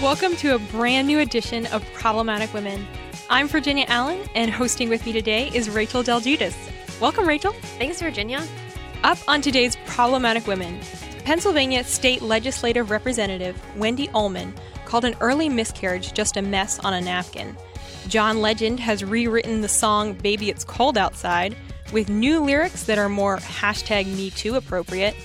Welcome to a brand new edition of Problematic Women. I'm Virginia Allen, and hosting with me today is Rachel Del Giudice. Welcome, Rachel. Thanks, Virginia. Up on today's Problematic Women, Pennsylvania State Legislative Representative Wendy Ullman called an early miscarriage just a mess on a napkin. John Legend has rewritten the song Baby It's Cold Outside with new lyrics that are more #MeToo appropriate.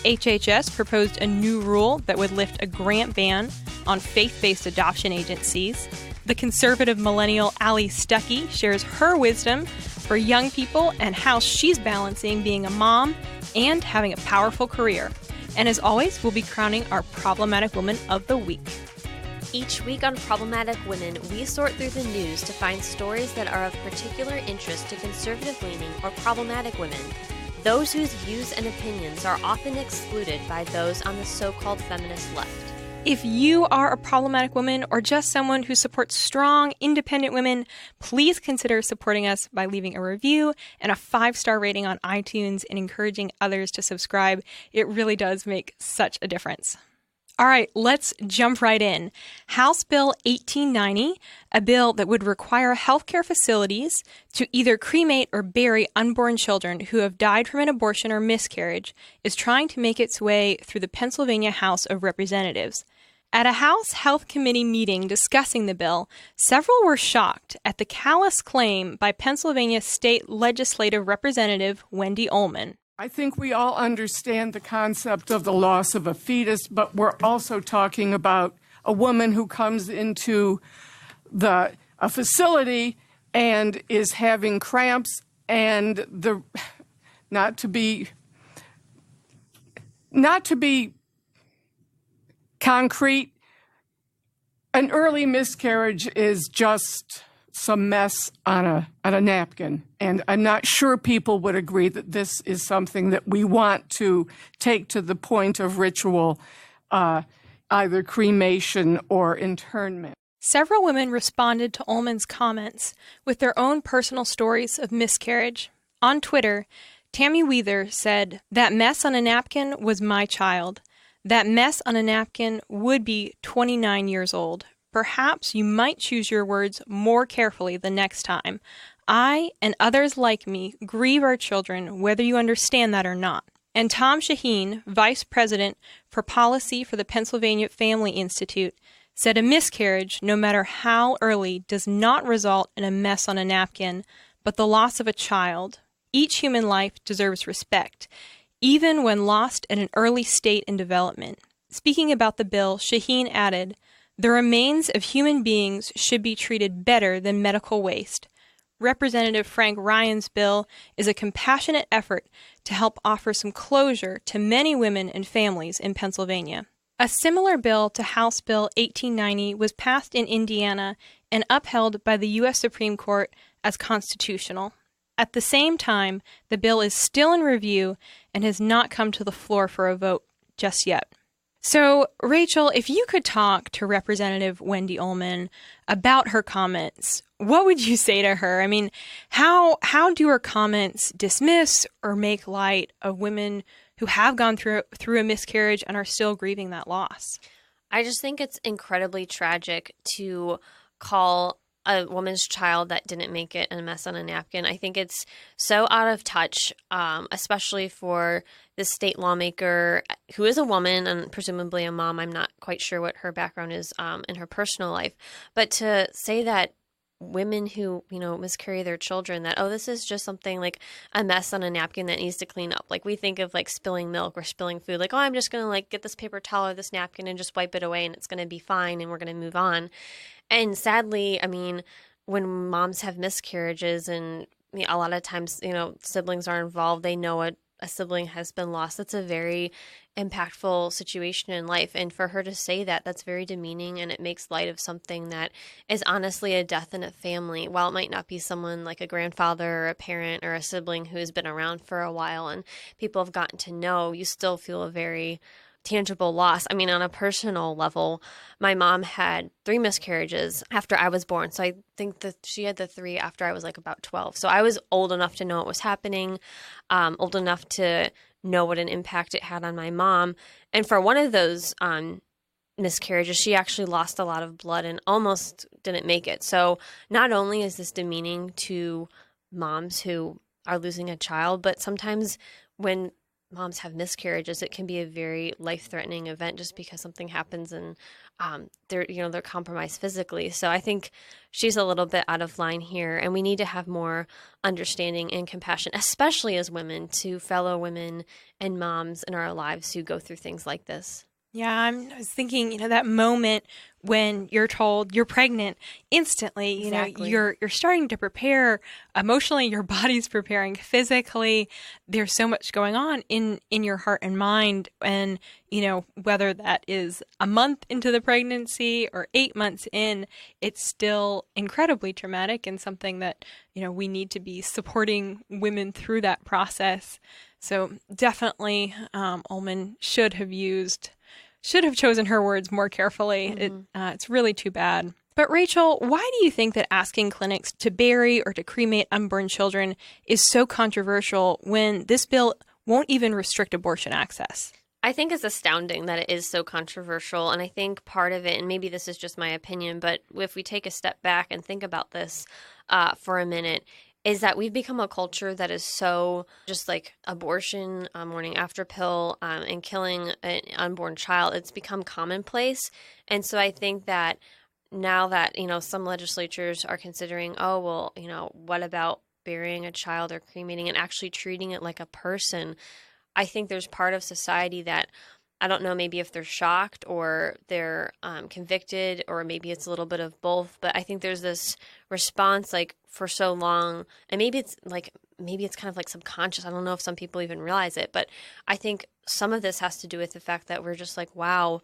HHS proposed a new rule that would lift a grant ban on faith-based adoption agencies. The Conservative Millennial Allie Stuckey shares her wisdom for young people and how she's balancing being a mom and having a powerful career. And as always, we'll be crowning our Problematic Woman of the Week. Each week on Problematic Women, we sort through the news to find stories that are of particular interest to conservative-leaning or problematic women, those whose views and opinions are often excluded by those on the so-called feminist left. If you are a problematic woman or just someone who supports strong, independent women, please consider supporting us by leaving a review and a 5-star rating on iTunes and encouraging others to subscribe. It really does make such a difference. All right, let's jump right in. House Bill 1890, a bill that would require healthcare facilities to either cremate or bury unborn children who have died from an abortion or miscarriage, is trying to make its way through the Pennsylvania House of Representatives. At a House Health Committee meeting discussing the bill, several were shocked at the callous claim by Pennsylvania State Legislative Representative Wendy Ullman. I think we all understand the concept of the loss of a fetus, but we're also talking about a woman who comes into a facility and is having cramps, and not to be concrete, an early miscarriage is just some mess on a napkin. And I'm not sure people would agree that this is something that we want to take to the point of ritual, either cremation or internment. Several women responded to Ullman's comments with their own personal stories of miscarriage. On Twitter, Tammy Weather said, "That mess on a napkin was my child. That mess on a napkin would be 29 years old. Perhaps you might choose your words more carefully the next time. I and others like me grieve our children, whether you understand that or not." And Tom Shaheen, Vice President for Policy for the Pennsylvania Family Institute, said a miscarriage, no matter how early, does not result in a mess on a napkin, but the loss of a child. Each human life deserves respect, even when lost at an early state in development. Speaking about the bill, Shaheen added, "The remains of human beings should be treated better than medical waste." Representative Frank Ryan's bill is a compassionate effort to help offer some closure to many women and families in Pennsylvania. A similar bill to House Bill 1890 was passed in Indiana and upheld by the U.S. Supreme Court as constitutional. At the same time, the bill is still in review and has not come to the floor for a vote just yet. So, Rachel, if you could talk to Representative Wendy Ullman about her comments, what would you say to her? I mean, how do her comments dismiss or make light of women who have gone through a miscarriage and are still grieving that loss? I just think it's incredibly tragic to call a woman's child that didn't make it a mess on a napkin. I think it's so out of touch, especially for this state lawmaker who is a woman and presumably a mom. I'm not quite sure what her background is in her personal life. But to say that women who, miscarry their children, that, oh, this is just something like a mess on a napkin that needs to clean up. Like we think of like spilling milk or spilling food, like, oh, I'm just going to like get this paper towel or this napkin and just wipe it away and it's going to be fine and we're going to move on. And sadly, I mean, when moms have miscarriages and a lot of times, siblings are involved, they know a sibling has been lost. That's a very impactful situation in life. And for her to say that, that's very demeaning, and it makes light of something that is honestly a death in a family. While it might not be someone like a grandfather or a parent or a sibling who has been around for a while and people have gotten to know, you still feel a very tangible loss. I mean, on a personal level, my mom had 3 miscarriages after I was born. So I think that she had the 3 after I was like about 12. So I was old enough to know what was happening, old enough to know what an impact it had on my mom. And for one of those miscarriages, she actually lost a lot of blood and almost didn't make it. So not only is this demeaning to moms who are losing a child, but sometimes when moms have miscarriages, it can be a very life-threatening event just because something happens and they're compromised physically. So I think she's a little bit out of line here, and we need to have more understanding and compassion, especially as women, to fellow women and moms in our lives who go through things like this. Yeah, I was thinking, that moment when you're told you're pregnant, instantly, Exactly. you're starting to prepare emotionally, your body's preparing physically. There's so much going on in your heart and mind. And, whether that is a month into the pregnancy or 8 months in, it's still incredibly traumatic and something that, we need to be supporting women through that process. So definitely, Ullman should have chosen her words more carefully. Mm-hmm. It's really too bad. But Rachel, why do you think that asking clinics to bury or to cremate unborn children is so controversial when this bill won't even restrict abortion access? I think it's astounding that it is so controversial. And I think part of it, and maybe this is just my opinion, but if we take a step back and think about this for a minute, is that we've become a culture that is so just like abortion, morning after pill, and killing an unborn child. It's become commonplace. And so I think that now that, some legislatures are considering, what about burying a child or cremating and actually treating it like a person? I think there's part of society that, I don't know, maybe if they're shocked or they're convicted, or maybe it's a little bit of both. But I think there's this response like for so long, and maybe it's kind of like subconscious. I don't know if some people even realize it, but I think some of this has to do with the fact that we're just like, wow,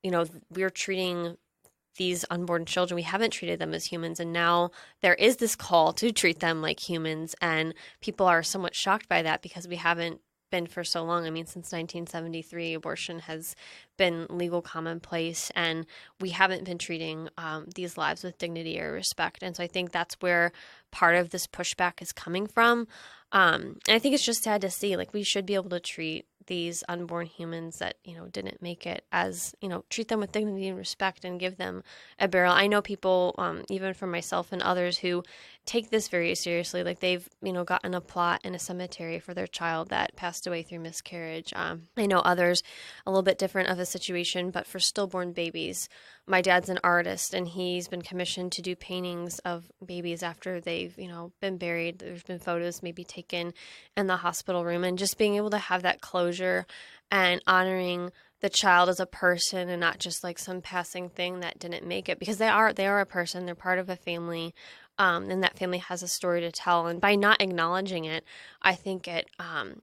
we're treating these unborn children, we haven't treated them as humans, and now there is this call to treat them like humans, and people are somewhat shocked by that because we haven't been for so long. I mean, since 1973, abortion has been legal commonplace, and we haven't been treating these lives with dignity or respect. And so I think that's where part of this pushback is coming from. And I think it's just sad to see, like, we should be able to treat these unborn humans that, didn't make it as, treat them with dignity and respect and give them a burial. I know people, even for myself and others, who take this very seriously. Like they've, gotten a plot in a cemetery for their child that passed away through miscarriage. I know others a little bit different of a situation, but for stillborn babies, my dad's an artist and he's been commissioned to do paintings of babies after they've, been buried. There's been photos maybe taken in the hospital room, and just being able to have that closure and honoring the child as a person and not just like some passing thing that didn't make it, because they are a person, they're part of a family. And that family has a story to tell. And by not acknowledging it, I think it,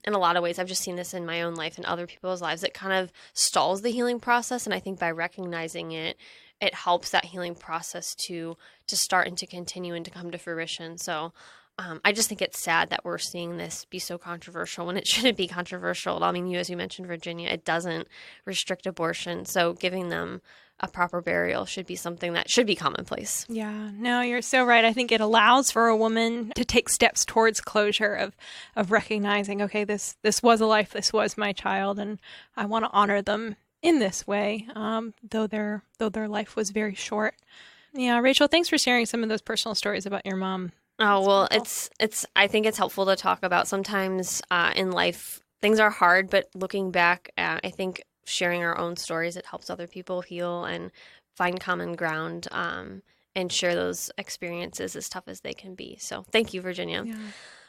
in a lot of ways, I've just seen this in my own life and other people's lives, it kind of stalls the healing process. And I think by recognizing it, it helps that healing process to start and to continue and to come to fruition. So I just think it's sad that we're seeing this be so controversial when it shouldn't be controversial. I mean, as you mentioned, Virginia, it doesn't restrict abortion. So giving them a proper burial should be something that should be commonplace. Yeah, no, you're so right. I think it allows for a woman to take steps towards closure of recognizing, okay, this was a life, this was my child, and I want to honor them in this way, though their life was very short. Yeah, Rachel, thanks for sharing some of those personal stories about your mom. Oh, well, it's. I think it's helpful to talk about. Sometimes in life, things are hard, but looking back, I think sharing our own stories, it helps other people heal and find common ground and share those experiences as tough as they can be. So thank you, Virginia. Yeah.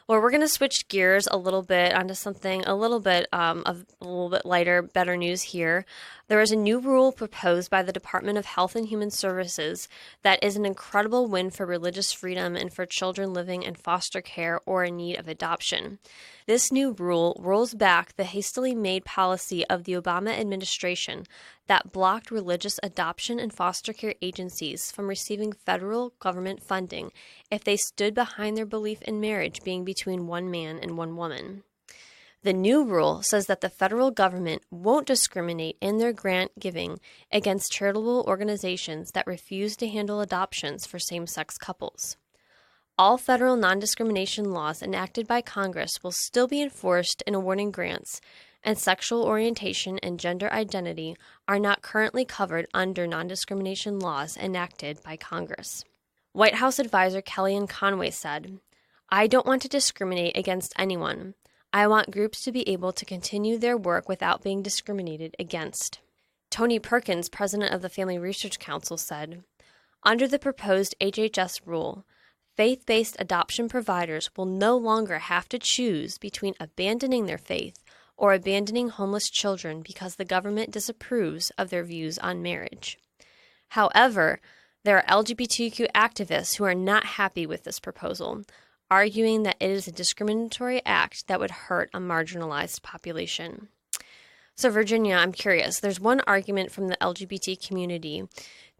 Well, we're going to switch gears a little bit onto something a little bit lighter, better news here. There is a new rule proposed by the Department of Health and Human Services that is an incredible win for religious freedom and for children living in foster care or in need of adoption. This new rule rolls back the hastily made policy of the Obama administration that blocked religious adoption and foster care agencies from receiving federal government funding if they stood behind their belief in marriage being between one man and one woman. The new rule says that the federal government won't discriminate in their grant giving against charitable organizations that refuse to handle adoptions for same-sex couples. All federal non-discrimination laws enacted by Congress will still be enforced in awarding grants, and sexual orientation and gender identity are not currently covered under non-discrimination laws enacted by Congress. White House advisor Kellyanne Conway said, "I don't want to discriminate against anyone. I want groups to be able to continue their work without being discriminated against." Tony Perkins, president of the Family Research Council, said, "Under the proposed HHS rule, faith-based adoption providers will no longer have to choose between abandoning their faith or abandoning homeless children because the government disapproves of their views on marriage." However, there are LGBTQ activists who are not happy with this proposal, arguing that it is a discriminatory act that would hurt a marginalized population. So, Virginia, I'm curious. There's one argument from the LGBT community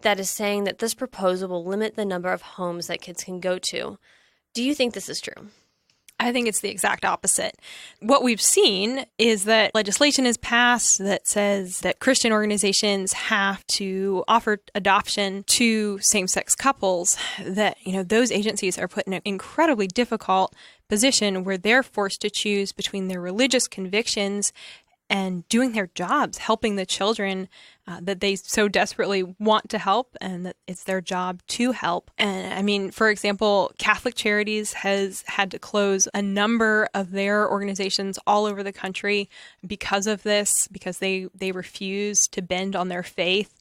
that is saying that this proposal will limit the number of homes that kids can go to. Do you think this is true? I think it's the exact opposite. What we've seen is that legislation is passed that says that Christian organizations have to offer adoption to same-sex couples, that, those agencies are put in an incredibly difficult position where they're forced to choose between their religious convictions and doing their jobs, helping the children that they so desperately want to help, and that it's their job to help. And I mean, for example, Catholic Charities has had to close a number of their organizations all over the country because of this, because they refuse to bend on their faith.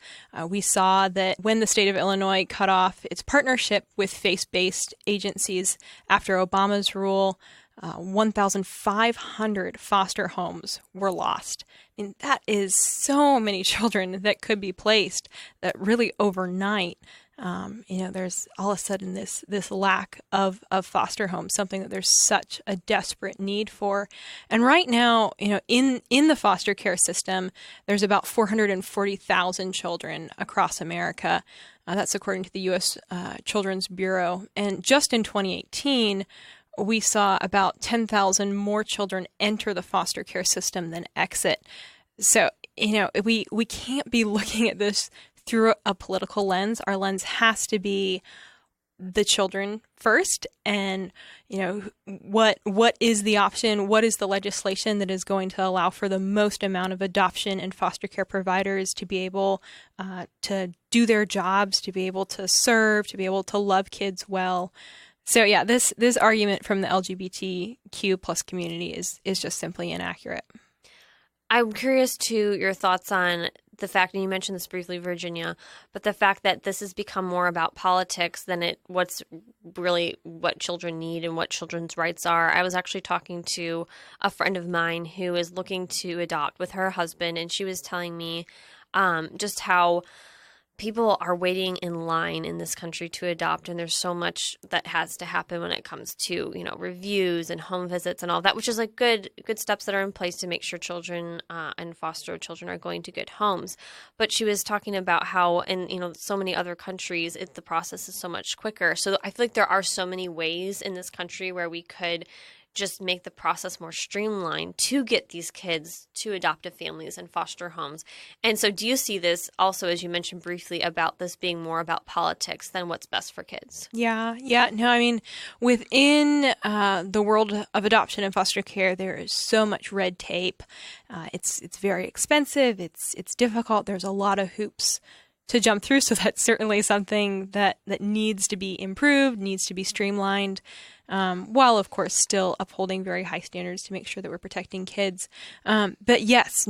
We saw that when the state of Illinois cut off its partnership with faith-based agencies after Obama's rule, 1,500 foster homes were lost. I mean, that is so many children that could be placed that really overnight, there's all of a sudden this lack of foster homes, something that there's such a desperate need for. And right now, in the foster care system, there's about 440,000 children across America. That's according to the U.S. Children's Bureau. And just in 2018, we saw about 10,000 more children enter the foster care system than exit. So, we can't be looking at this through a political lens. Our lens has to be the children first, and, what is the option? What is the legislation that is going to allow for the most amount of adoption and foster care providers to be able to do their jobs, to be able to serve, to be able to love kids well? So yeah, this argument from the LGBTQ plus community is just simply inaccurate. I'm curious to your thoughts on the fact, and you mentioned this briefly, Virginia, but the fact that this has become more about politics than what's really what children need and what children's rights are. I was actually talking to a friend of mine who is looking to adopt with her husband, and she was telling me just how people are waiting in line in this country to adopt, and there's so much that has to happen when it comes to, reviews and home visits and all that, which is like good steps that are in place to make sure children and foster children are going to good homes. But she was talking about how in, so many other countries, the process is so much quicker. So I feel like there are so many ways in this country where we could just make the process more streamlined to get these kids to adoptive families and foster homes. And so do you see this also, as you mentioned briefly, about this being more about politics than what's best for kids? Yeah. No, I mean, within the world of adoption and foster care, there is so much red tape. It's very expensive. It's difficult. There's a lot of hoops to jump through. So that's certainly something that needs to be improved, needs to be streamlined, while, of course, still upholding very high standards to make sure that we're protecting kids. But yes,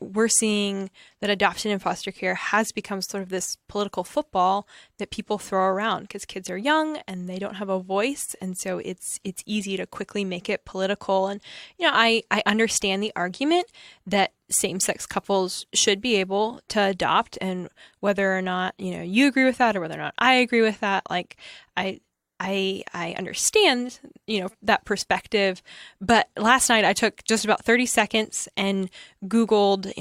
we're seeing that adoption and foster care has become sort of this political football that people throw around because kids are young and they don't have a voice. And so it's easy to quickly make it political. And, I understand the argument that same-sex couples should be able to adopt, and whether or not, you agree with that or whether or not I agree with that, like I understand, that perspective. But last night I took just about 30 seconds and Googled,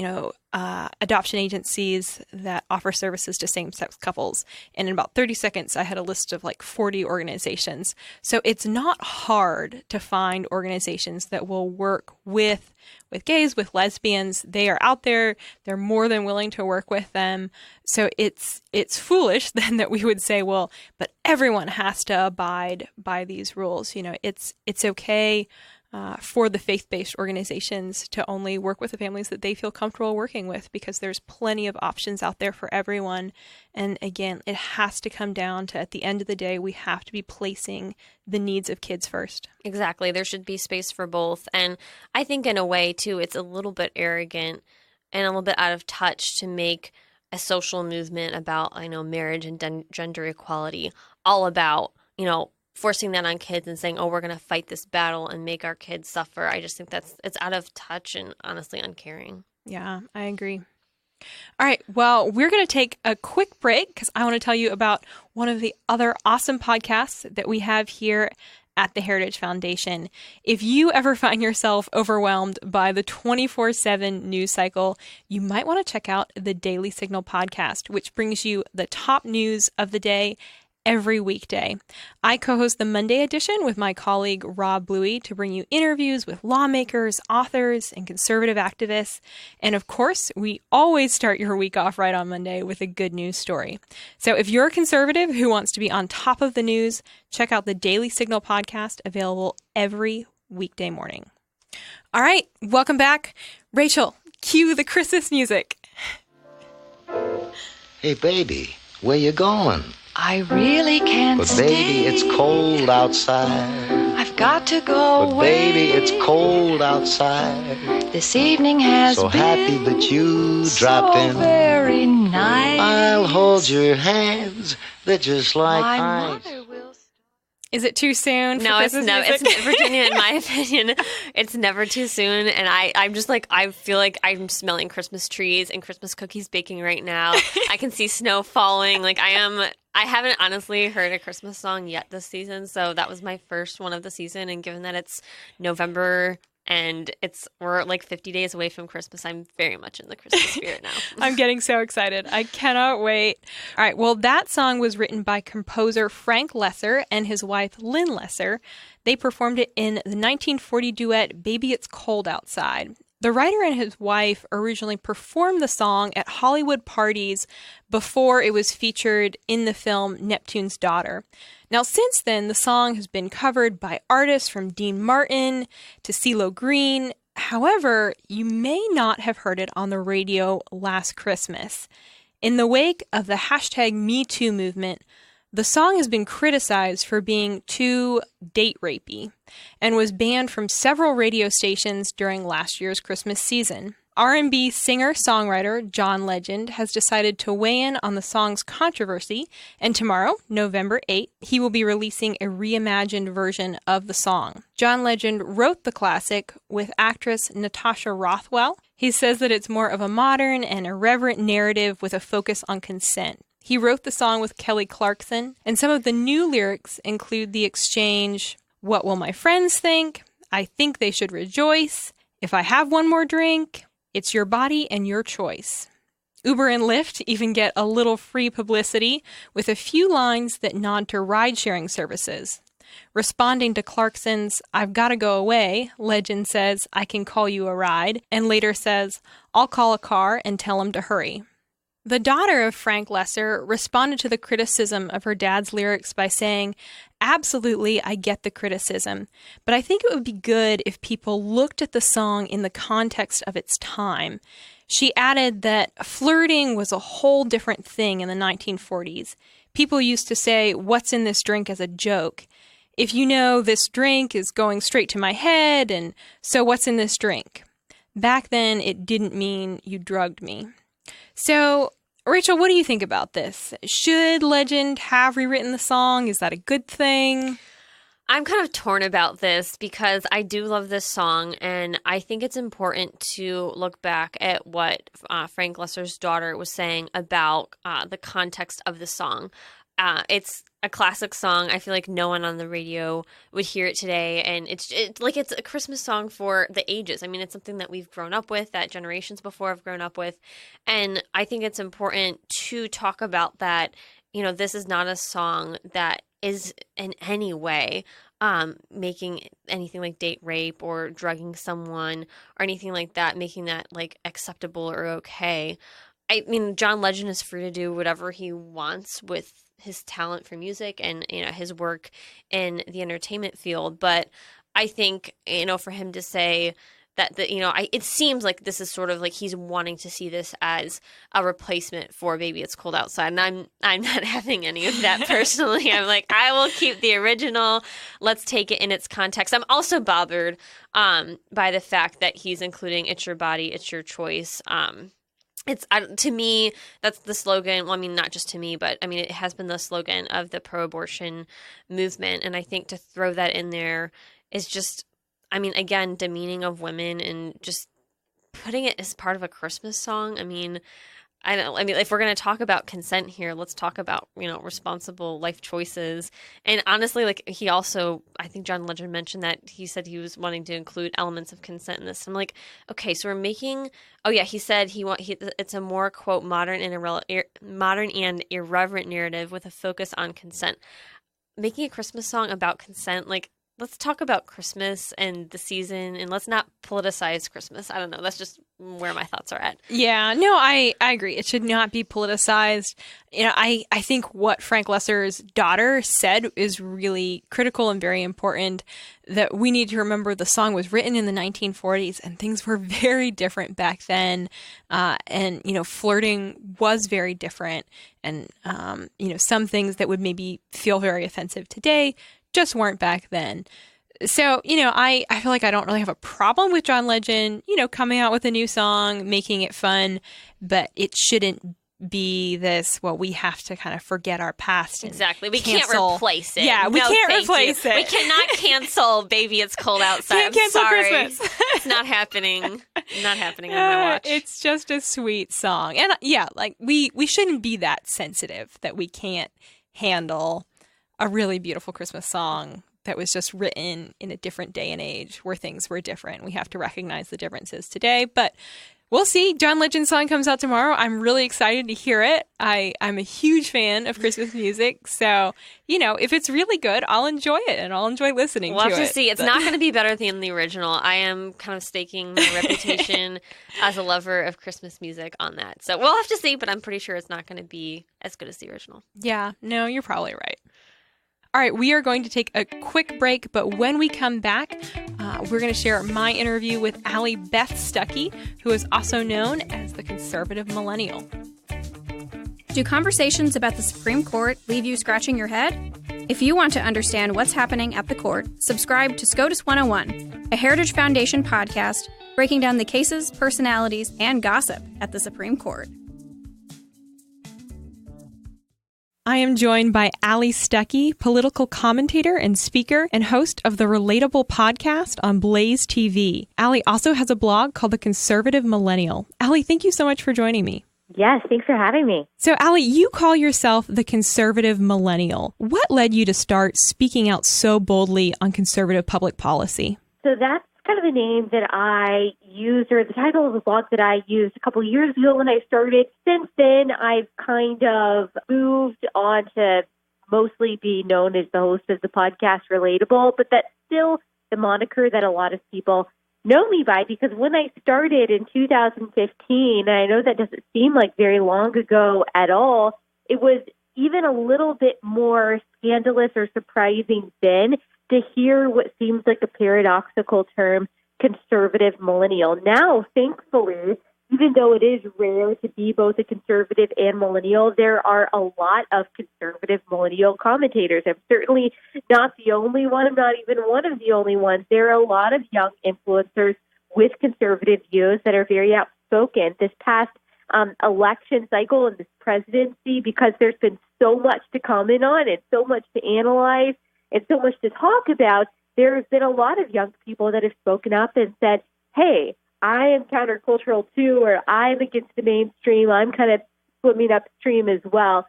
adoption agencies that offer services to same-sex couples. And in about 30 seconds, I had a list of like 40 organizations. So it's not hard to find organizations that will work with gays, with lesbians. They are out there. They're more than willing to work with them. So it's foolish then that we would say, well, but everyone has to abide by these rules. You know, it's okay for the faith-based organizations to only work with the families that they feel comfortable working with, because there's plenty of options out there for everyone. And again, it has to come down to, at the end of the day, we have to be placing the needs of kids first. Exactly. There should be space for both. And I think in a way, too, it's a little bit arrogant and a little bit out of touch to make a social movement about, marriage and gender equality all about, forcing that on kids and saying, oh, we're going to fight this battle and make our kids suffer. I just think it's out of touch and honestly uncaring. Yeah, I agree. All right. Well, we're going to take a quick break because I want to tell you about one of the other awesome podcasts that we have here at the Heritage Foundation. If you ever find yourself overwhelmed by the 24/7 news cycle, you might want to check out the Daily Signal podcast, which brings you the top news of the day every weekday. I co-host the Monday edition with my colleague Rob Bluey to bring you interviews with lawmakers, authors, and conservative activists. And of course, we always start your week off right on Monday with a good news story. So if you're a conservative who wants to be on top of the news, check out the Daily Signal podcast, available every weekday morning. All right, welcome back. Rachel, cue the Christmas music. Hey, baby, where you going? I really can't But baby, it's cold outside. I've got to go But away. baby, it's cold outside. This evening has So been happy that you dropped so in. very nice. I'll hold your hands. They're just like My ice. mother will... Is it too soon for No, it's Christmas it's music? Virginia, in my opinion, it's never too soon. And I'm just like, I feel like I'm smelling Christmas trees and Christmas cookies baking right now. I can see snow falling. I haven't honestly heard a Christmas song yet this season. So that was my first one of the season. And given that it's November and we're like 50 days away from Christmas, I'm very much in the Christmas spirit now. I'm getting so excited. I cannot wait. All right. Well, that song was written by composer Frank Lesser and his wife, Lynn Lesser. They performed it in the 1940 duet, Baby It's Cold Outside. The writer and his wife originally performed the song at Hollywood parties before it was featured in the film Neptune's Daughter. Now, since then, the song has been covered by artists from Dean Martin to CeeLo Green. However, you may not have heard it on the radio last Christmas. In the wake of the hashtag #MeToo movement, the song has been criticized for being too date rapey and was banned from several radio stations during last year's Christmas season. R&B singer-songwriter John Legend has decided to weigh in on the song's controversy, and tomorrow, November 8th, he will be releasing a reimagined version of the song. John Legend wrote the classic with actress Natasha Rothwell. He says that it's more of a modern and irreverent narrative with a focus on consent. He wrote the song with Kelly Clarkson, and some of the new lyrics include the exchange, "What will my friends think? I think they should rejoice. If I have one more drink, it's your body and your choice." Uber and Lyft even get a little free publicity with a few lines that nod to ride-sharing services. Responding to Clarkson's "I've got to go away," Legend says, "I can call you a ride," and later says, "I'll call a car and tell him to hurry." The daughter of Frank Lesser responded to the criticism of her dad's lyrics by saying, "Absolutely, I get the criticism, but I think it would be good if people looked at the song in the context of its time." She added that flirting was a whole different thing in the 1940s. People used to say, "What's in this drink?" as a joke. If you know, this drink is going straight to my head, and so what's in this drink? Back then, it didn't mean you drugged me. So, Rachel, what do you think about this? Should Legend have rewritten the song? Is that a good thing? I'm kind of torn about this because I do love this song, and I think it's important to look back at what Frank Lesser's daughter was saying about the context of the song. It's a classic song. I feel like no one on the radio would hear it today. And it's a Christmas song for the ages. I mean, it's something that we've grown up with, that generations before have grown up with. And I think it's important to talk about that. You know, this is not a song that is in any way making anything like date rape or drugging someone or anything like that, making that like acceptable or okay. I mean, John Legend is free to do whatever he wants with his talent for music and, you know, his work in the entertainment field. But I think, you know, for him to say that, it seems like this is sort of like he's wanting to see this as a replacement for Baby It's Cold Outside. And I'm not having any of that personally. I'm like, I will keep the original. Let's take it in its context. I'm also bothered by the fact that he's including It's Your Body, It's Your Choice. It's to me, that's the slogan. Well, I mean, not just to me, but I mean, it has been the slogan of the pro-abortion movement. And I think to throw that in there is just, I mean, again, demeaning of women and just putting it as part of a Christmas song. I mean, if we're going to talk about consent here, let's talk about, you know, responsible life choices. And honestly, like he also, I think John Legend mentioned that he said he was wanting to include elements of consent in this. I'm like, okay, so we're making, he said it's a more, quote, modern and irreverent narrative with a focus on consent. Making a Christmas song about consent, like, let's talk about Christmas and the season, and let's not politicize Christmas. I don't know. That's just where my thoughts are at. Yeah, no, I agree. It should not be politicized. You know, I think what Frank Lesser's daughter said is really critical and very important, that we need to remember the song was written in the 1940s and things were very different back then. And, you know, flirting was very different. And, you know, some things that would maybe feel very offensive today just weren't back then. So, you know, I feel like I don't really have a problem with John Legend, you know, coming out with a new song, making it fun, but it shouldn't be this, well, we have to kind of forget our past. Exactly. We can't replace it. Yeah, we can't replace it. We cannot cancel Baby It's Cold Outside. Can't cancel sorry. Christmas. It's not happening. Not happening on my watch. It's just a sweet song. And yeah, like we shouldn't be that sensitive that we can't handle a really beautiful Christmas song that was just written in a different day and age where things were different. We have to recognize the differences today, but we'll see. John Legend's song comes out tomorrow. I'm really excited to hear it. I'm a huge fan of Christmas music. So, you know, if it's really good, I'll enjoy it and I'll enjoy listening to it. We'll have to see. It's not going to be better than the original. I am kind of staking my reputation as a lover of Christmas music on that. So we'll have to see, but I'm pretty sure it's not going to be as good as the original. Yeah, no, you're probably right. All right, we are going to take a quick break, but when we come back, we're going to share my interview with Allie Stuckey, who is also known as the Conservative Millennial. Do conversations about the Supreme Court leave you scratching your head? If you want to understand what's happening at the court, subscribe to SCOTUS 101, a Heritage Foundation podcast breaking down the cases, personalities, and gossip at the Supreme Court. I am joined by Allie Stuckey, political commentator and speaker and host of the Relatable Podcast on BlazeTV. Allie also has a blog called the Conservative Millennial. Allie, thank you so much for joining me. Yes, thanks for having me. So, Allie, you call yourself the Conservative Millennial. What led you to start speaking out so boldly on conservative public policy? So that's kind of the name that I used, or the title of the blog that I used a couple of years ago when I started. Since then, I've kind of moved on to mostly be known as the host of the podcast Relatable, but that's still the moniker that a lot of people know me by, because when I started in 2015, and I know that doesn't seem like very long ago at all, it was even a little bit more scandalous or surprising then to hear what seems like a paradoxical term, conservative millennial. Now, thankfully, even though it is rare to be both a conservative and millennial, there are a lot of conservative millennial commentators. I'm certainly not the only one. I'm not even one of the only ones. There are a lot of young influencers with conservative views that are very outspoken. This past election cycle and this presidency, because there's been so much to comment on and so much to analyze and so much to talk about, there has been a lot of young people that have spoken up and said, hey, I am countercultural too, or I'm against the mainstream. I'm kind of swimming upstream as well.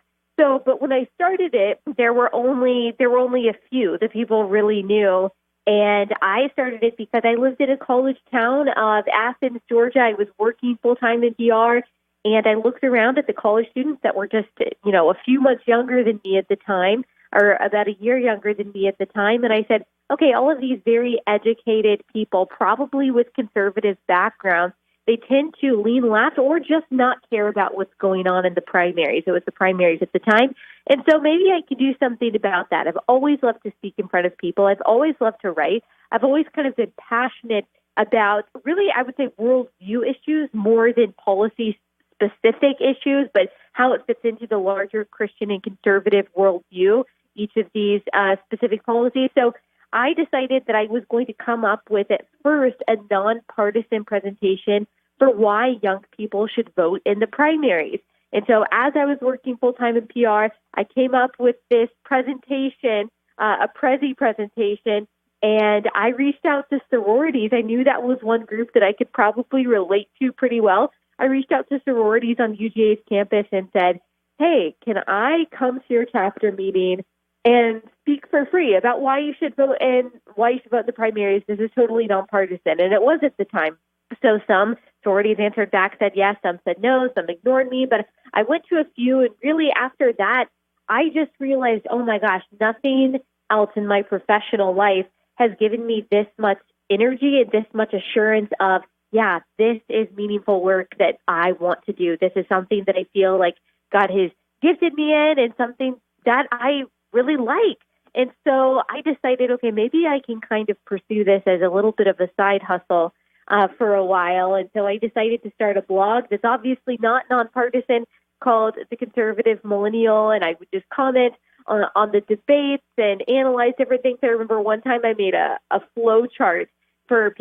but when I started it, there were only a few that people really knew. And I started it because I lived in a college town of Athens, Georgia. I was working full-time in PR, and I looked around at the college students that were just, a few months younger than me at the time, or about a year younger than me at the time. And I said, okay, all of these very educated people, probably with conservative backgrounds, they tend to lean left or just not care about what's going on in the primaries. It was the primaries at the time. And so maybe I could do something about that. I've always loved to speak in front of people. I've always loved to write. I've always kind of been passionate about really, I would say, worldview issues more than policy-specific issues, but how it fits into the larger Christian and conservative worldview, each of these specific policies. So I decided that I was going to come up with, at first, a nonpartisan presentation for why young people should vote in the primaries. And so as I was working full-time in PR, I came up with this presentation, a Prezi presentation, and I reached out to sororities. I knew that was one group that I could probably relate to pretty well. I reached out to sororities on UGA's campus and said, hey, can I come to your chapter meeting and speak for free about why you should vote and why you should vote in the primaries? This is totally nonpartisan. And it was at the time. So some sororities answered back, said yes, some said no, some ignored me. But I went to a few, and really after that, I just realized, oh my gosh, nothing else in my professional life has given me this much energy and this much assurance of, yeah, this is meaningful work that I want to do. This is something that I feel like God has gifted me in and something that I really like. And so I decided, okay, maybe I can kind of pursue this as a little bit of a side hustle for a while. And so I decided to start a blog that's obviously not nonpartisan, called The Conservative Millennial. And I would just comment on the debates and analyze different things. I remember one time I made a flow chart for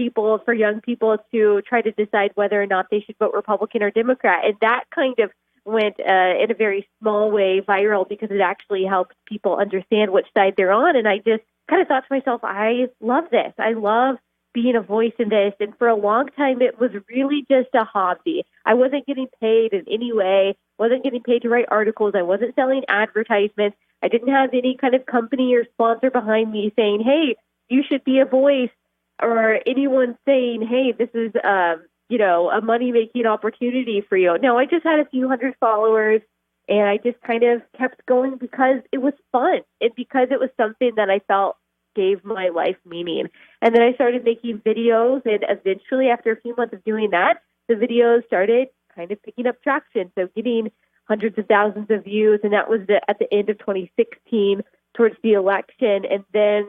young people to try to decide whether or not they should vote Republican or Democrat. And that kind of went in a very small way viral because it actually helped people understand which side they're on. And I just kind of thought to myself, I love this. I love being a voice in this. And for a long time, it was really just a hobby. I wasn't getting paid in any way, wasn't getting paid to write articles. I wasn't selling advertisements. I didn't have any kind of company or sponsor behind me saying, hey, you should be a voice, or anyone saying, hey, this is a money-making opportunity for you. No, I just had a few hundred followers, and I just kind of kept going because it was fun and because it was something that I felt gave my life meaning. And then I started making videos, and eventually, after a few months of doing that, the videos started kind of picking up traction, so getting hundreds of thousands of views, and that was at the end of 2016, towards the election. And then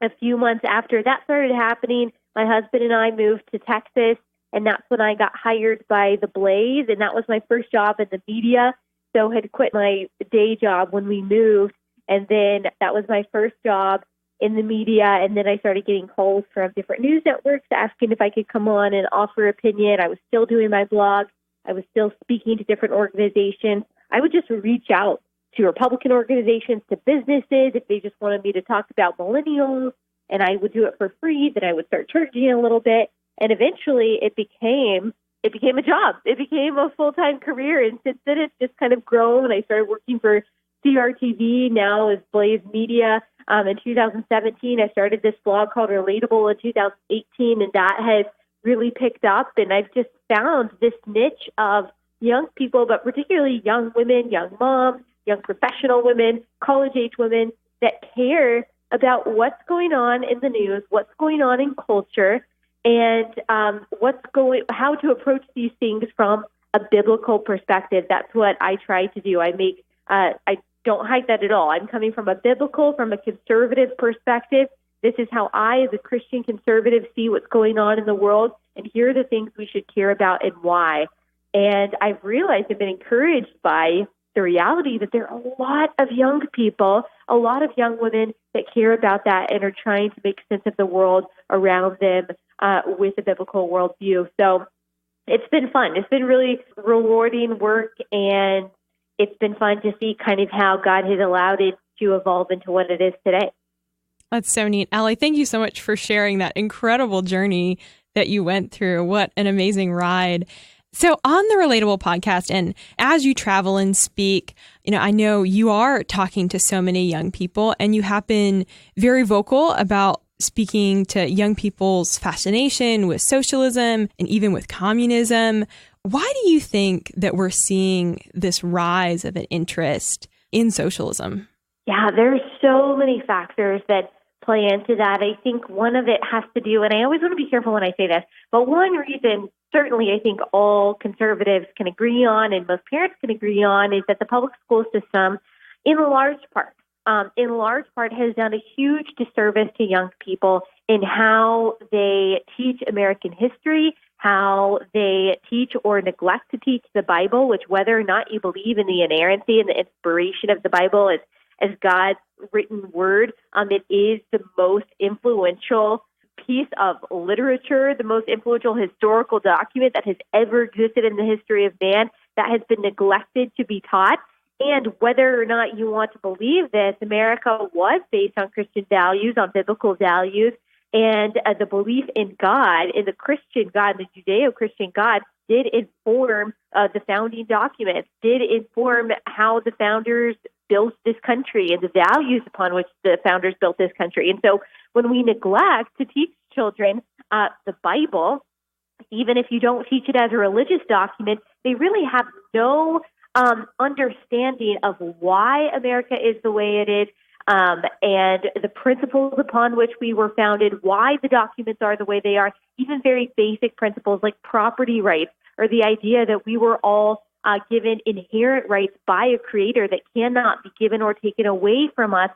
a few months after that started happening, my husband and I moved to Texas, and that's when I got hired by the Blaze, and that was my first job in the media. So I had quit my day job when we moved, and then that was my first job in the media. And then I started getting calls from different news networks asking if I could come on and offer opinion. I was still doing my blog. I was still speaking to different organizations. I would just reach out to Republican organizations, to businesses, if they just wanted me to talk about millennials, and I would do it for free. Then I would start charging a little bit. And eventually it became a job. It became a full-time career. And since then, it's just kind of grown. I started working for CRTV, now is Blaze Media. In 2017, I started this blog called Relatable in 2018, and that has really picked up. And I've just found this niche of young people, but particularly young women, young moms, young professional women, college-age women that care about what's going on in the news, what's going on in culture, and how to approach these things from a biblical perspective. That's what I try to do. I don't hide that at all. I'm coming from a conservative perspective. This is how I, as a Christian conservative, see what's going on in the world, and here are the things we should care about and why. And I've realized, I've been encouraged by the reality that there are a lot of young people, a lot of young women that care about that and are trying to make sense of the world around them with a biblical worldview. So it's been fun. It's been really rewarding work, and it's been fun to see kind of how God has allowed it to evolve into what it is today. That's so neat. Allie, thank you so much for sharing that incredible journey that you went through. What an amazing ride. So on the Relatable Podcast, and as you travel and speak, I know you are talking to so many young people, and you have been very vocal about speaking to young people's fascination with socialism and even with communism. Why do you think that we're seeing this rise of an interest in socialism? Yeah, there's so many factors that play into that. I think one of it has to do, and I always want to be careful when I say this, but one reason certainly I think all conservatives can agree on and most parents can agree on is that the public school system, in large part, has done a huge disservice to young people in how they teach American history, how they teach or neglect to teach the Bible, which whether or not you believe in the inerrancy and the inspiration of the Bible as God's written word, it is the most influential piece of literature, the most influential historical document that has ever existed in the history of man that has been neglected to be taught. And whether or not you want to believe this, America was based on Christian values, on biblical values, and the belief in God, in the Christian God, the Judeo-Christian God, did inform the founding documents, did inform how the founders built this country and the values upon which the founders built this country. And so when we neglect to teach children the Bible, even if you don't teach it as a religious document, they really have no understanding of why America is the way it is, and the principles upon which we were founded, why the documents are the way they are, even very basic principles like property rights, or the idea that we were all given inherent rights by a creator that cannot be given or taken away from us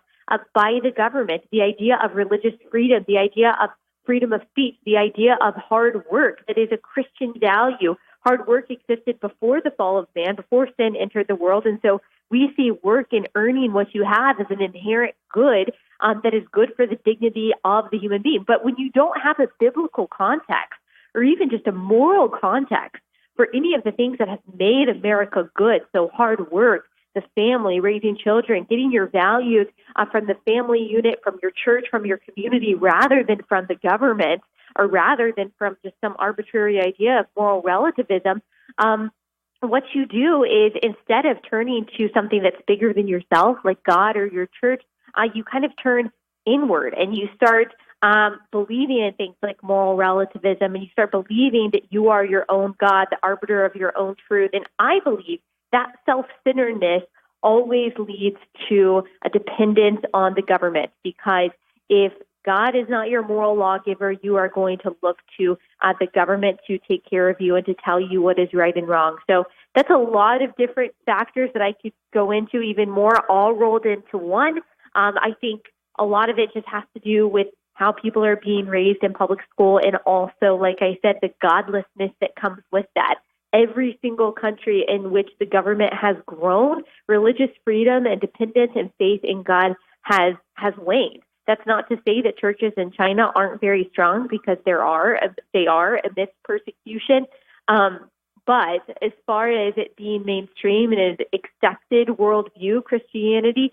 by the government, the idea of religious freedom, the idea of freedom of speech, the idea of hard work that is a Christian value. Hard work existed before the fall of man, before sin entered the world. And so we see work and earning what you have as an inherent good that is good for the dignity of the human being. But when you don't have a biblical context or even just a moral context for any of the things that have made America good, so hard work, the family, raising children, getting your values from the family unit, from your church, from your community, rather than from the government, or rather than from just some arbitrary idea of moral relativism, what you do is instead of turning to something that's bigger than yourself, like God or your church, you kind of turn inward and you start believing in things like moral relativism, and you start believing that you are your own God, the arbiter of your own truth. And I believe that self-centeredness always leads to a dependence on the government, because if God is not your moral lawgiver, you are going to look to the government to take care of you and to tell you what is right and wrong. So that's a lot of different factors that I could go into even more, all rolled into one. I think a lot of it just has to do with how people are being raised in public school, and also, like I said, the godlessness that comes with that. Every single country in which the government has grown, religious freedom and dependence and faith in God has waned. That's not to say that churches in China aren't very strong, because they are amidst persecution. But as far as it being mainstream and as accepted worldview Christianity,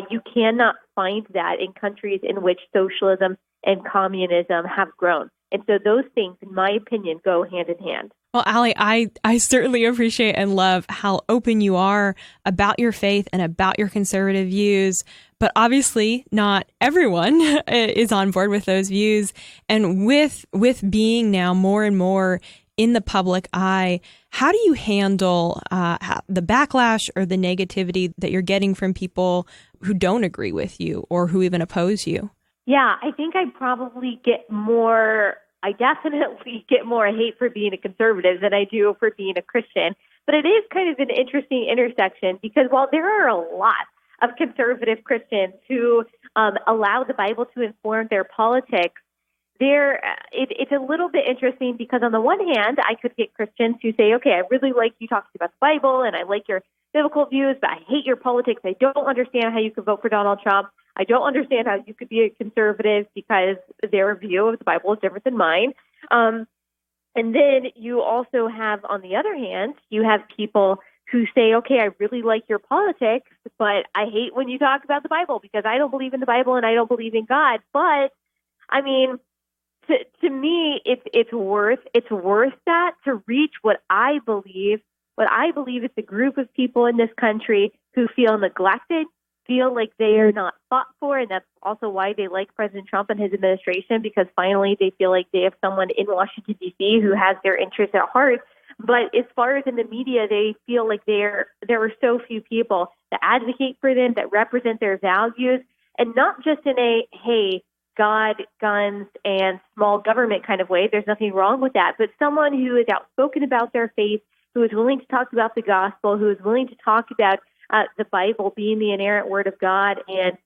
you cannot find that in countries in which socialism and communism have grown. And so those things, in my opinion, go hand in hand. Well, Allie, I certainly appreciate and love how open you are about your faith and about your conservative views. But obviously, not everyone is on board with those views. And with being now more and more in the public eye, how do you handle the backlash or the negativity that you're getting from people who don't agree with you or who even oppose you? Yeah, I think I definitely get more hate for being a conservative than I do for being a Christian. But it is kind of an interesting intersection, because while there are a lot of conservative Christians who allow the Bible to inform their politics, it's a little bit interesting, because on the one hand, I could get Christians who say, okay, I really like you talking about the Bible and I like your biblical views, but I hate your politics. I don't understand how you could vote for Donald Trump. I don't understand how you could be a conservative because their view of the Bible is different than mine. And then you also have, on the other hand, you have people who say, okay, I really like your politics, but I hate when you talk about the Bible because I don't believe in the Bible and I don't believe in God. But, I mean, to me, it's worth that to reach what I believe is a group of people in this country who feel neglected, feel like they are not fought for, and that's also why they like President Trump and his administration, because finally they feel like they have someone in Washington, D.C. who has their interests at heart. But as far as in the media, they feel like there are so few people that advocate for them, that represent their values, and not just in a, hey, God, guns, and small government kind of way. There's nothing wrong with that. But someone who is outspoken about their faith, who is willing to talk about the gospel, who is willing to talk about the Bible being the inerrant word of God, and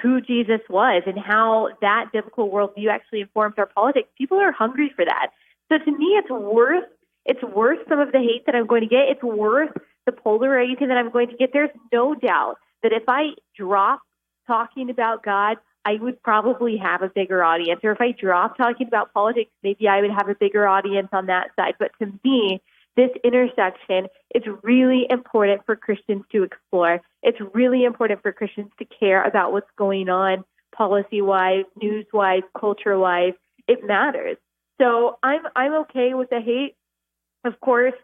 who Jesus was, and how that biblical worldview actually informs our politics. People are hungry for that. So to me, it's worth some of the hate that I'm going to get. It's worth the polarization that I'm going to get. There's no doubt that if I drop talking about God, I would probably have a bigger audience. Or if I drop talking about politics, maybe I would have a bigger audience on that side. But to me, this intersection is really important for Christians to explore. It's really important for Christians to care about what's going on policy-wise, news-wise, culture-wise. It matters. So I'm okay with the hate. Of course,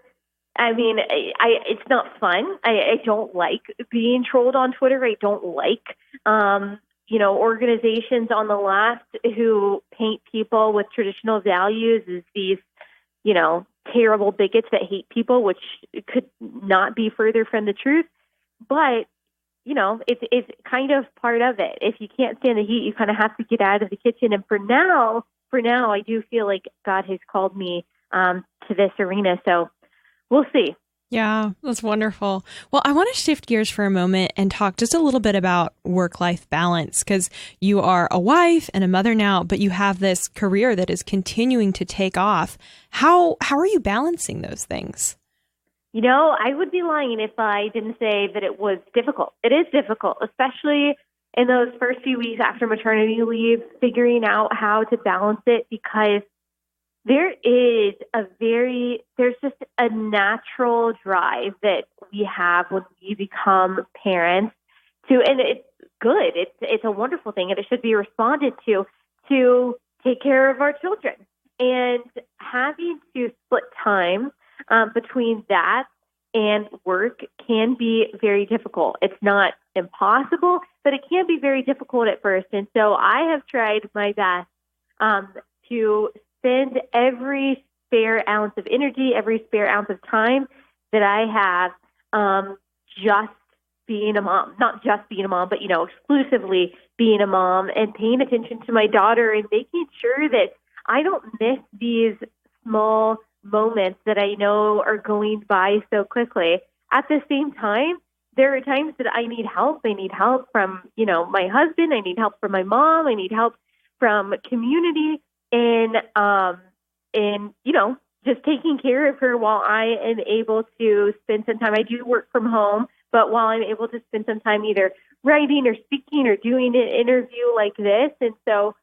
I mean, it's not fun. I don't like being trolled on Twitter. I don't like, organizations on the left who paint people with traditional values as these, terrible bigots that hate people, which could not be further from the truth. But, it's kind of part of it. If you can't stand the heat, you kind of have to get out of the kitchen. And for now, I do feel like God has called me to this arena. So we'll see. Yeah, that's wonderful. Well, I want to shift gears for a moment and talk just a little bit about work-life balance, because you are a wife and a mother now, but you have this career that is continuing to take off. How are you balancing those things? I would be lying if I didn't say that it was difficult. It is difficult, especially in those first few weeks after maternity leave, figuring out how to balance it, because there's just a natural drive that we have when we become parents and it's good. It's a wonderful thing, and it should be responded to take care of our children. And having to split time between that and work can be very difficult. It's not impossible, but it can be very difficult at first. And so I have tried my best to spend every spare ounce of energy, every spare ounce of time that I have just being a mom. Not just being a mom, but, exclusively being a mom, and paying attention to my daughter and making sure that I don't miss these small moments that I know are going by so quickly. At the same time, there are times that I need help. I need help from, my husband. I need help from my mom. I need help from community. And just taking care of her while I am able to spend some time. I do work from home, but while I'm able to spend some time either writing or speaking or doing an interview like this. And so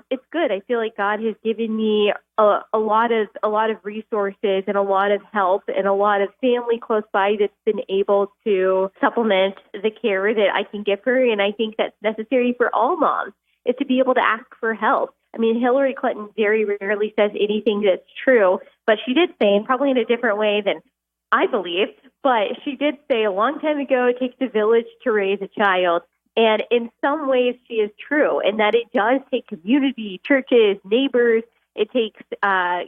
it's good. I feel like God has given me a lot of resources and a lot of help and a lot of family close by that's been able to supplement the care that I can give her. And I think that's necessary for all moms, is to be able to ask for help. I mean, Hillary Clinton very rarely says anything that's true, but she did say, and probably in a different way than I believe, but she did say a long time ago, it takes a village to raise a child. And in some ways, she is true, in that it does take community, churches, neighbors. It takes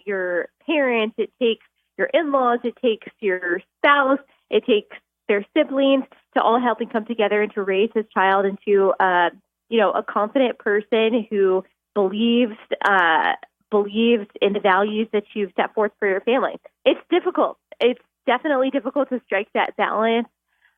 your parents. It takes your in-laws. It takes your spouse. It takes their siblings to all help and come together and to raise this child into a confident person who believes in the values that you've set forth for your family. It's difficult. It's definitely difficult to strike that balance.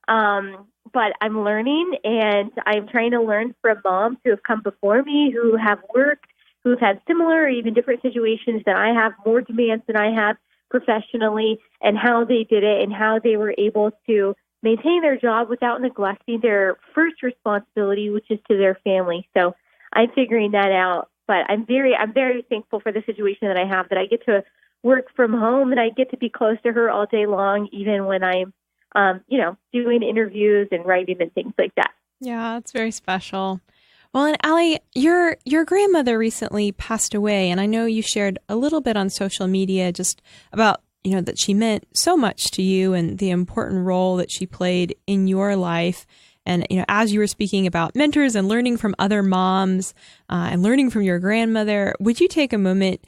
But I'm learning, and I'm trying to learn from moms who have come before me, who have worked, who've had similar or even different situations than I have, more demands than I have professionally, and how they did it and how they were able to maintain their job without neglecting their first responsibility, which is to their family. So I'm figuring that out. But I'm very thankful for the situation that I have, that I get to work from home and I get to be close to her all day long, even when I'm, doing interviews and writing and things like that. Yeah, it's very special. Well, and Allie, your grandmother recently passed away, and I know you shared a little bit on social media just about, that she meant so much to you and the important role that she played in your life. And, as you were speaking about mentors and learning from other moms and learning from your grandmother, would you take a moment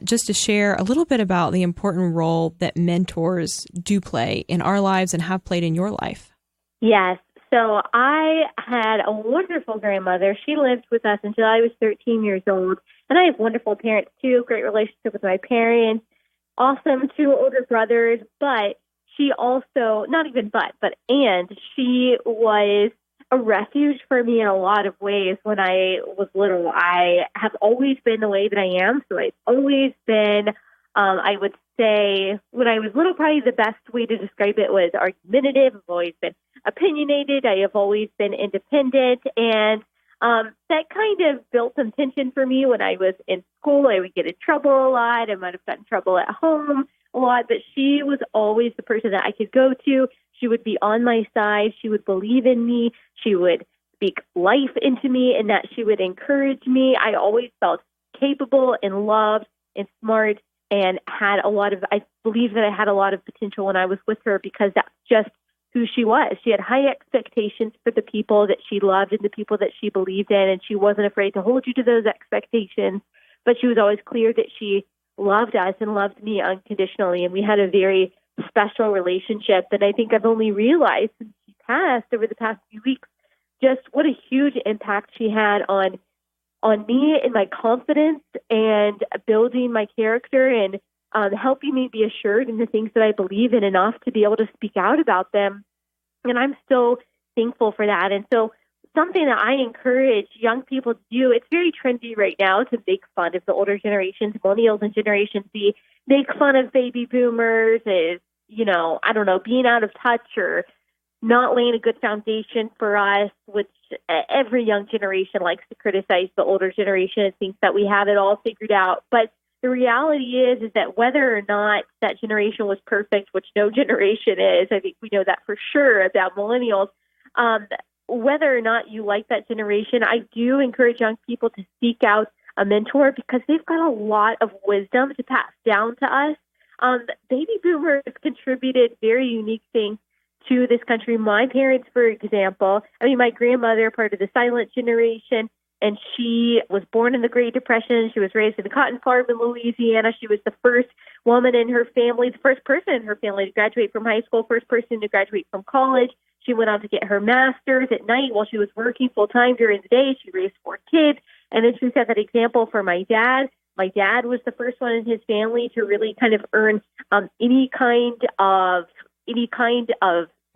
just to share a little bit about the important role that mentors do play in our lives and have played in your life? Yes. So I had a wonderful grandmother. She lived with us until I was 13 years old. And I have wonderful parents, too, great relationship with my parents, awesome 2 older brothers. But she also, not even and she was a refuge for me in a lot of ways when I was little. I have always been the way that I am. So I've always been, I would say, when I was little, probably the best way to describe it was argumentative. I've always been opinionated. I have always been independent. And that kind of built some tension for me when I was in school. I would get in trouble a lot. I might have gotten in trouble at home a lot, but she was always the person that I could go to. She would be on my side. She would believe in me. She would speak life into me, and that she would encourage me. I always felt capable and loved and smart, and I believe that I had a lot of potential when I was with her, because that's just who she was. She had high expectations for the people that she loved and the people that she believed in, and she wasn't afraid to hold you to those expectations, but she was always clear that she loved us and loved me unconditionally, and we had a very special relationship. And I think I've only realized since she passed over the past few weeks just what a huge impact she had on me and my confidence and building my character and helping me be assured in the things that I believe in enough to be able to speak out about them. And I'm so thankful for that. And so something that I encourage young people to do, it's very trendy right now to make fun of the older generations, Millennials and Generation Z, make fun of baby boomers as, being out of touch or not laying a good foundation for us, which every young generation likes to criticize the older generation and thinks that we have it all figured out. But the reality is that whether or not that generation was perfect, which no generation is, I think we know that for sure about millennials, whether or not you like that generation, I do encourage young people to seek out a mentor because they've got a lot of wisdom to pass down to us. Baby boomers contributed very unique things to this country. My parents, for example, my grandmother, part of the silent generation, and she was born in the Great Depression. She was raised in a cotton farm in Louisiana. She was the first woman in her family, the first person in her family to graduate from high school, first person to graduate from college. She went on to get her master's at night while she was working full-time during the day. She raised 4 kids. And then she set that example for my dad. My dad was the first one in his family to really kind of earn any kind of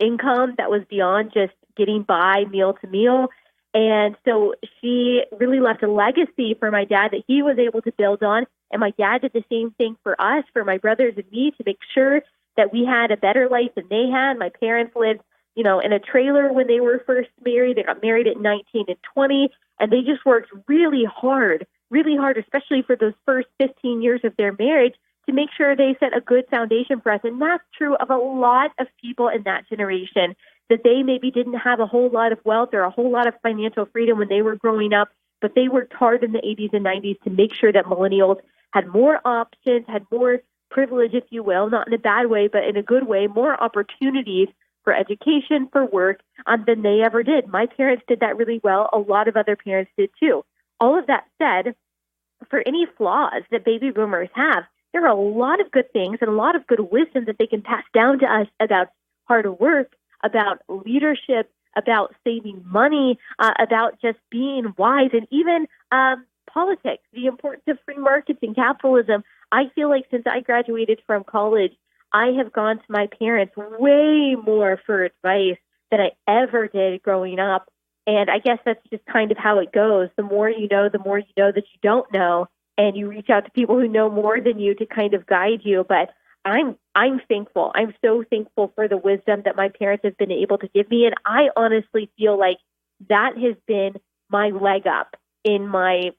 income that was beyond just getting by meal to meal. And so she really left a legacy for my dad that he was able to build on. And my dad did the same thing for us, for my brothers and me, to make sure that we had a better life than they had. My parents lived, in a trailer when they were first married. They got married at 19 and 20, and they just worked really hard, especially for those first 15 years of their marriage, to make sure they set a good foundation for us. And that's true of a lot of people in that generation, that they maybe didn't have a whole lot of wealth or a whole lot of financial freedom when they were growing up, but they worked hard in the 80s and 90s to make sure that millennials had more options, had more privilege, if you will, not in a bad way, but in a good way, more opportunities for education, for work, than they ever did. My parents did that really well. A lot of other parents did too. All of that said, for any flaws that baby boomers have, there are a lot of good things and a lot of good wisdom that they can pass down to us about hard work, about leadership, about saving money, about just being wise, and even politics, the importance of free markets and capitalism. I feel like since I graduated from college, I have gone to my parents way more for advice than I ever did growing up. And I guess that's just kind of how it goes. The more you know that you don't know, and you reach out to people who know more than you to kind of guide you. But I'm thankful. I'm so thankful for the wisdom that my parents have been able to give me. And I honestly feel like that has been my leg up in my,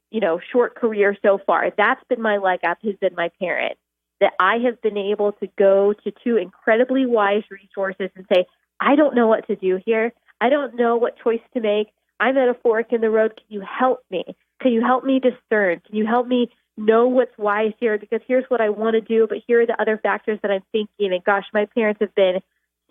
short career so far. That's been my leg up, has been my parents. That I have been able to go to 2 incredibly wise resources and say, I don't know what to do here. I don't know what choice to make. I'm at a fork in the road. Can you help me? Can you help me discern? Can you help me know what's wise here? Because here's what I want to do, but here are the other factors that I'm thinking. And gosh, my parents have been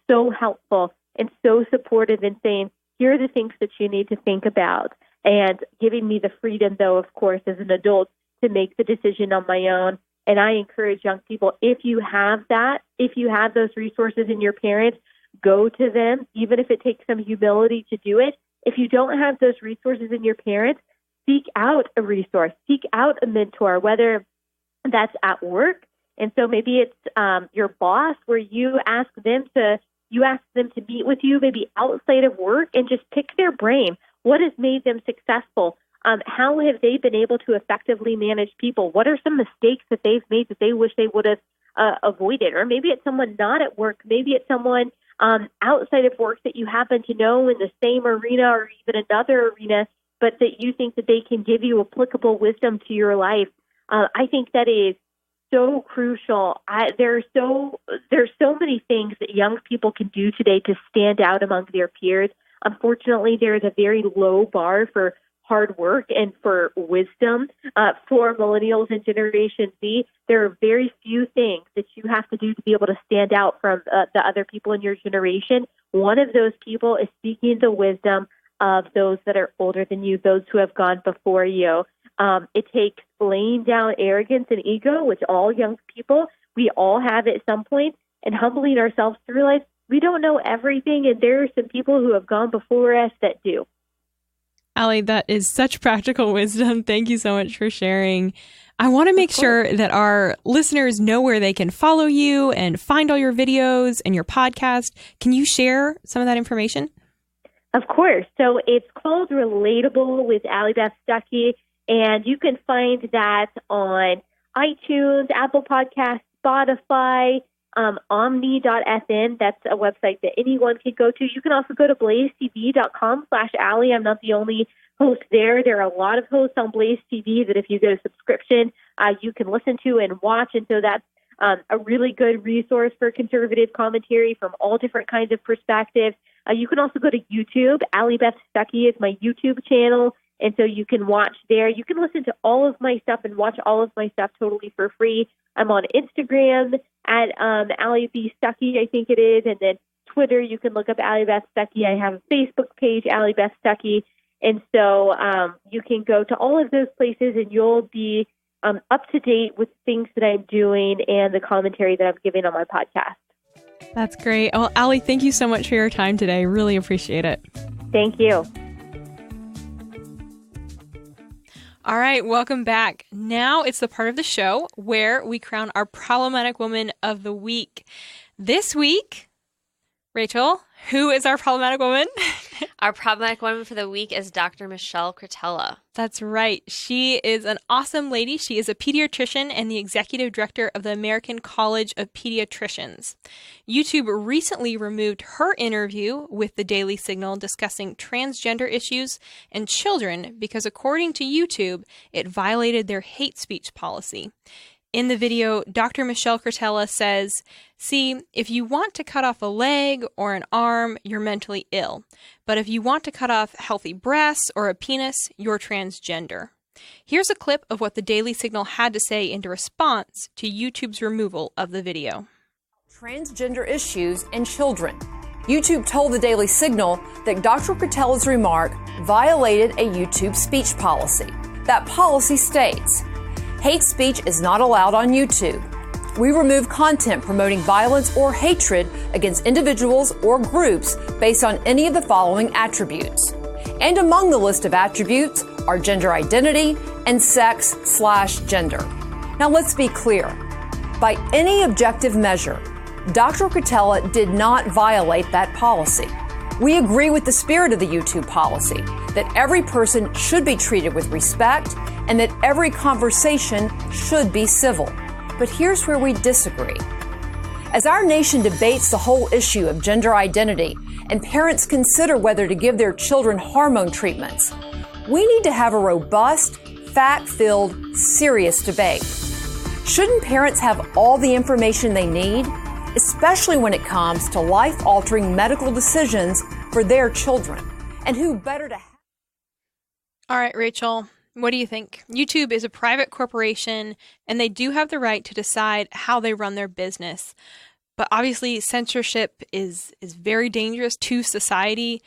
so helpful and so supportive in saying, here are the things that you need to think about, and giving me the freedom, though, of course, as an adult, to make the decision on my own. And I encourage young people, if you have that, if you have those resources in your parents, go to them, even if it takes some humility to do it. If you don't have those resources in your parents, seek out a resource, seek out a mentor, whether that's at work. And so maybe it's your boss, where you ask them to meet with you, maybe outside of work, and just pick their brain. What has made them successful? How have they been able to effectively manage people? What are some mistakes that they've made that they wish they would have avoided? Or maybe it's someone not at work. Maybe it's someone outside of work that you happen to know in the same arena or even another arena, but that you think that they can give you applicable wisdom to your life. I think that is so crucial. There's so many things that young people can do today to stand out among their peers. Unfortunately, there is a very low bar for hard work and for wisdom. For millennials and Generation Z, there are very few things that you have to do to be able to stand out from the other people in your generation. One of those people is seeking the wisdom of those that are older than you, those who have gone before you. It takes laying down arrogance and ego, which all young people, we all have at some point, and humbling ourselves to realize we don't know everything, and there are some people who have gone before us that do. Allie, that is such practical wisdom. Thank you so much for sharing. I want to make sure that our listeners know where they can follow you and find all your videos and your podcast. Can you share some of that information? Of course. So it's called Relatable with Allie Stuckey, and you can find that on iTunes, Apple Podcasts, Spotify, omni.SN. That's a website that anyone can go to. You can also go to blazetv.com/Allie. I'm not the only host there. There are a lot of hosts on Blaze TV that if you get a subscription, you can listen to and watch. And so that's a really good resource for conservative commentary from all different kinds of perspectives. You can also go to YouTube. Allie Stuckey is my YouTube channel. And so you can watch there. You can listen to all of my stuff and watch all of my stuff totally for free. I'm on Instagram at Allie B. Stuckey, I think it is. And then Twitter, you can look up Allie Stuckey. I have a Facebook page, Allie Stuckey. And so you can go to all of those places and you'll be up to date with things that I'm doing and the commentary that I'm giving on my podcast. That's great. Well, Allie, thank you so much for your time today. Really appreciate it. Thank you. All right, welcome back. Now it's the part of the show where we crown our problematic woman of the week. This week, Rachel, who is our problematic woman? Our problematic woman for the week is Dr. Michelle Cretella. That's right. She is an awesome lady. She is a pediatrician and the executive director of the American College of Pediatricians. YouTube recently removed her interview with the Daily Signal discussing transgender issues and children because, according to YouTube, it violated their hate speech policy. In the video, Dr. Michelle Cretella says, "See, if you want to cut off a leg or an arm, you're mentally ill. But if you want to cut off healthy breasts or a penis, you're transgender." Here's a clip of what the Daily Signal had to say in response to YouTube's removal of the video. Transgender issues and children. YouTube told the Daily Signal that Dr. Cretella's remark violated a YouTube speech policy. That policy states, hate speech is not allowed on YouTube. We remove content promoting violence or hatred against individuals or groups based on any of the following attributes. And among the list of attributes are gender identity and sex/gender. Now let's be clear. By any objective measure, Dr. Cretella did not violate that policy. We agree with the spirit of the YouTube policy that every person should be treated with respect and that every conversation should be civil. But here's where we disagree. As our nation debates the whole issue of gender identity and parents consider whether to give their children hormone treatments, we need to have a robust, fact-filled, serious debate. Shouldn't parents have all the information they need, especially when it comes to life-altering medical decisions for their children? And who better to All right, Rachel, what do you think? YouTube is a private corporation, and they do have the right to decide how they run their business. But obviously, censorship is very dangerous to society.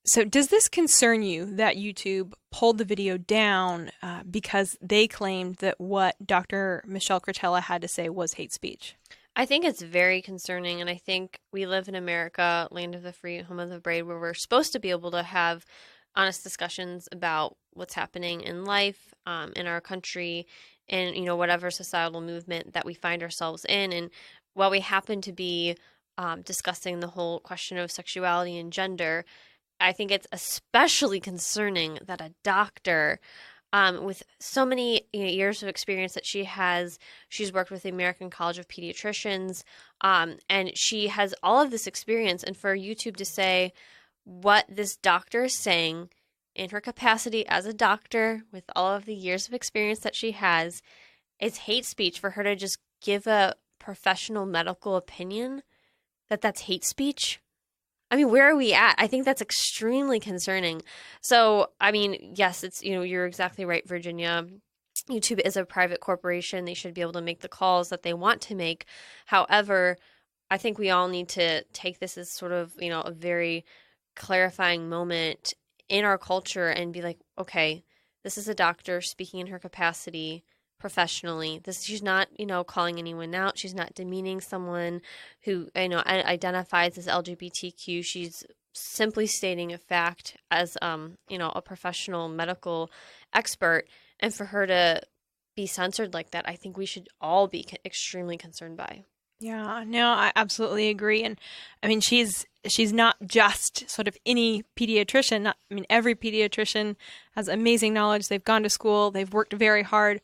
So does this concern you that YouTube pulled the video down because they claimed that what Dr. Michelle Cretella had to say was hate speech? I think it's very concerning, and I think we live in America, land of the free, home of the brave, where we're supposed to be able to have honest discussions about what's happening in life, in our country, and, you know, whatever societal movement that we find ourselves in. And while we happen to be discussing the whole question of sexuality and gender, I think it's especially concerning that a doctor with so many years of experience that she has, she's worked with the American College of Pediatricians, and she has all of this experience. And for YouTube to say what this doctor is saying in her capacity as a doctor with all of the years of experience that she has is hate speech, for her to just give a professional medical opinion that's hate speech. I mean, where are we at? I think that's extremely concerning. So, I mean, yes, it's, you're exactly right, Virginia. YouTube is a private corporation. They should be able to make the calls that they want to make. However, I think we all need to take this as sort of, a very clarifying moment in our culture and be like, okay, this is a doctor speaking in her capacity professionally. She's not, calling anyone out. She's not demeaning someone who, identifies as LGBTQ. She's simply stating a fact as, a professional medical expert. And for her to be censored like that, I think we should all be extremely concerned by. Yeah, no, I absolutely agree. And I mean, she's not just sort of any pediatrician. Every pediatrician has amazing knowledge. They've gone to school. They've worked very hard.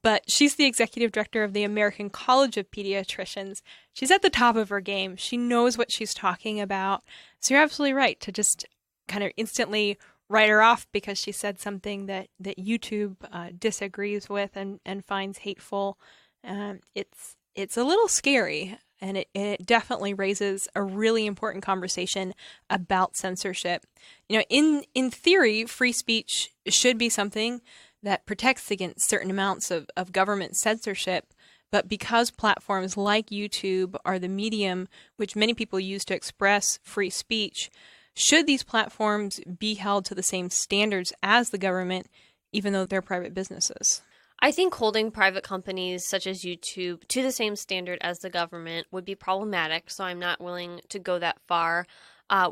But she's the executive director of the American College of Pediatricians. She's at the top of her game. She knows what she's talking about. So you're absolutely right to just kind of instantly write her off because she said something that YouTube disagrees with and finds hateful. It's a little scary, and it definitely raises a really important conversation about censorship. In theory, free speech should be something that protects against certain amounts of government censorship. But because platforms like YouTube are the medium which many people use to express free speech, should these platforms be held to the same standards as the government, even though they're private businesses? I think holding private companies such as YouTube to the same standard as the government would be problematic, so I'm not willing to go that far.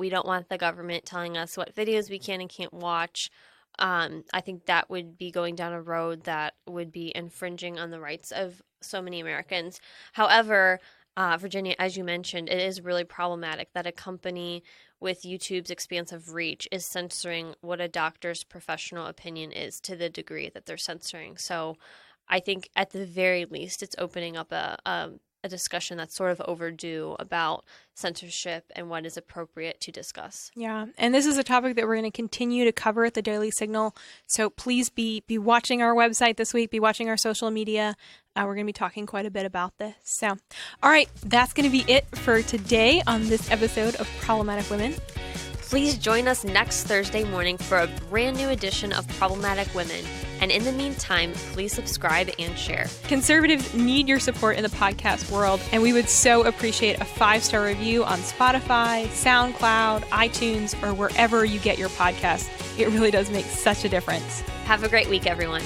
We don't want the government telling us what videos we can and can't watch. I think that would be going down a road that would be infringing on the rights of so many Americans. However, Virginia, as you mentioned, it is really problematic that a company with YouTube's expansive reach is censoring what a doctor's professional opinion is to the degree that they're censoring. So I think at the very least, it's opening up a discussion that's sort of overdue about censorship and what is appropriate to discuss. Yeah, and this is a topic that we're going to continue to cover at the Daily Signal. So please be watching our website this week, be watching our social media. We're going to be talking quite a bit about this. So, all right, that's going to be it for today on this episode of Problematic Women. Please join us next Thursday morning for a brand new edition of Problematic Women. And in the meantime, please subscribe and share. Conservatives need your support in the podcast world, and we would so appreciate a 5-star review on Spotify, SoundCloud, iTunes, or wherever you get your podcasts. It really does make such a difference. Have a great week, everyone.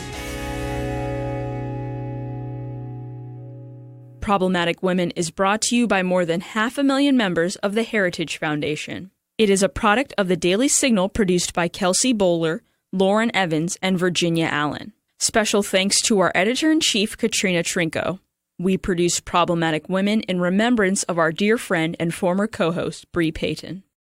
Problematic Women is brought to you by more than 500,000 members of the Heritage Foundation. It is a product of the Daily Signal produced by Kelsey Bowler, Lauren Evans, and Virginia Allen. Special thanks to our editor-in-chief, Katrina Trinko. We produce Problematic Women in remembrance of our dear friend and former co-host, Bree Payton.